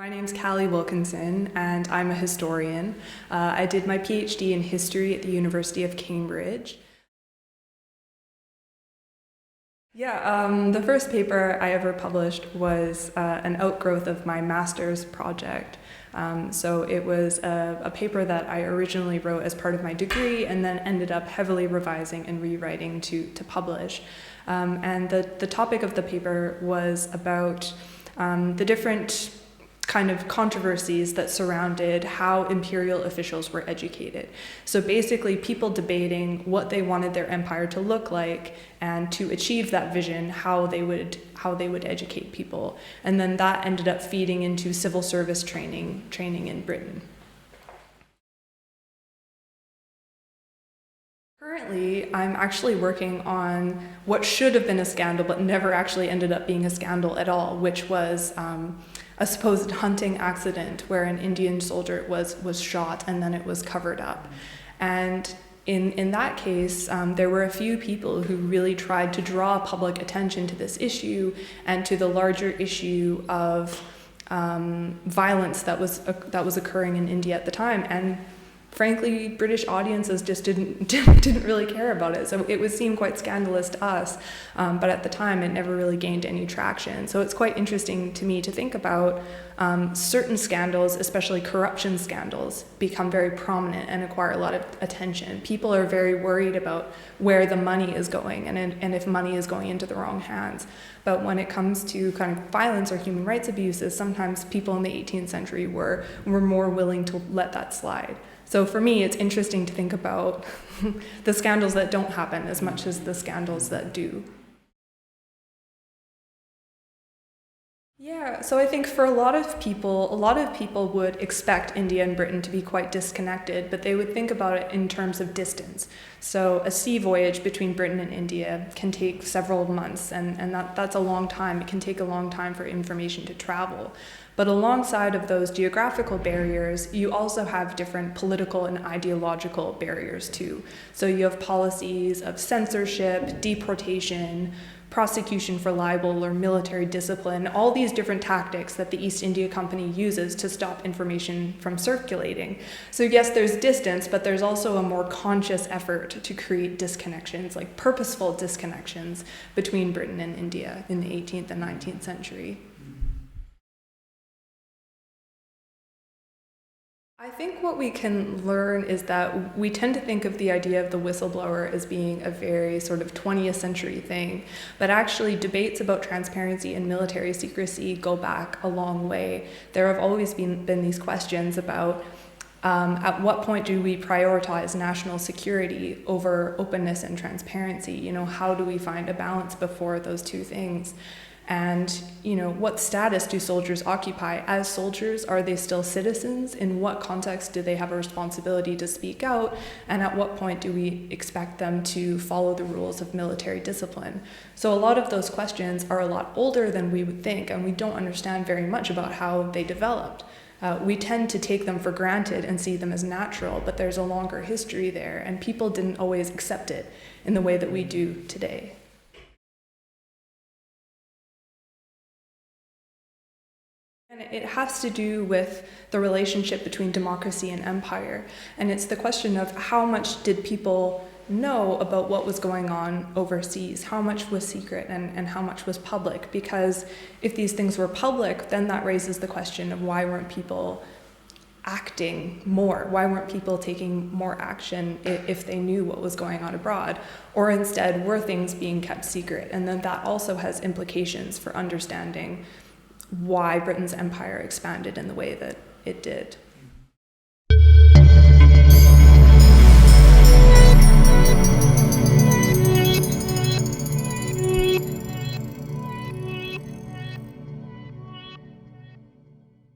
My name's Callie Wilkinson, and I'm a historian. I did my PhD in history at the University of Cambridge. The first paper I ever published was an outgrowth of my master's project. So it was a paper that I originally wrote as part of my degree and then ended up heavily revising and rewriting to publish. And the topic of the paper was about the different kind of controversies that surrounded how imperial officials were educated. So basically people debating what they wanted their empire to look like, and to achieve that vision, how they would educate people. And then that ended up feeding into civil service training in Britain. Currently, I'm actually working on what should have been a scandal but never actually ended up being a scandal at all, which was a supposed hunting accident where an Indian soldier was shot and then it was covered up. And in that case, there were a few people who really tried to draw public attention to this issue and to the larger issue of violence that was occurring in India at the time. And frankly, British audiences just didn't really care about it. So it would seem quite scandalous to us, but at the time it never really gained any traction. So it's quite interesting to me to think about certain scandals, especially corruption scandals, become very prominent and acquire a lot of attention. People are very worried about where the money is going and if money is going into the wrong hands. But when it comes to kind of violence or human rights abuses, sometimes people in the 18th century were more willing to let that slide. So for me, it's interesting to think about the scandals that don't happen as much as the scandals that do. Yeah, so I think for a lot of people would expect India and Britain to be quite disconnected, but they would think about it in terms of distance. So a sea voyage between Britain and India can take several months, and that's a long time. It can take a long time for information to travel. But alongside of those geographical barriers, you also have different political and ideological barriers too. So you have policies of censorship, deportation, prosecution for libel or military discipline, all these different tactics that the East India Company uses to stop information from circulating. So yes, there's distance, but there's also a more conscious effort to create disconnections, like purposeful disconnections between Britain and India in the 18th and 19th century. I think what we can learn is that we tend to think of the idea of the whistleblower as being a very sort of 20th century thing, but actually debates about transparency and military secrecy go back a long way. There have always been these questions about at what point do we prioritize national security over openness and transparency? You know, how do we find a balance before those two things? And, you know, what status do soldiers occupy? As soldiers, are they still citizens? In what context do they have a responsibility to speak out? And at what point do we expect them to follow the rules of military discipline? So a lot of those questions are a lot older than we would think, and we don't understand very much about how they developed. We tend to take them for granted and see them as natural, but there's a longer history there, and people didn't always accept it in the way that we do today. And it has to do with the relationship between democracy and empire. And it's the question of how much did people know about what was going on overseas? How much was secret and how much was public? Because if these things were public, then that raises the question of why weren't people acting more? Why weren't people taking more action if they knew what was going on abroad? Or instead, were things being kept secret? And then that also has implications for understanding why Britain's empire expanded in the way that it did.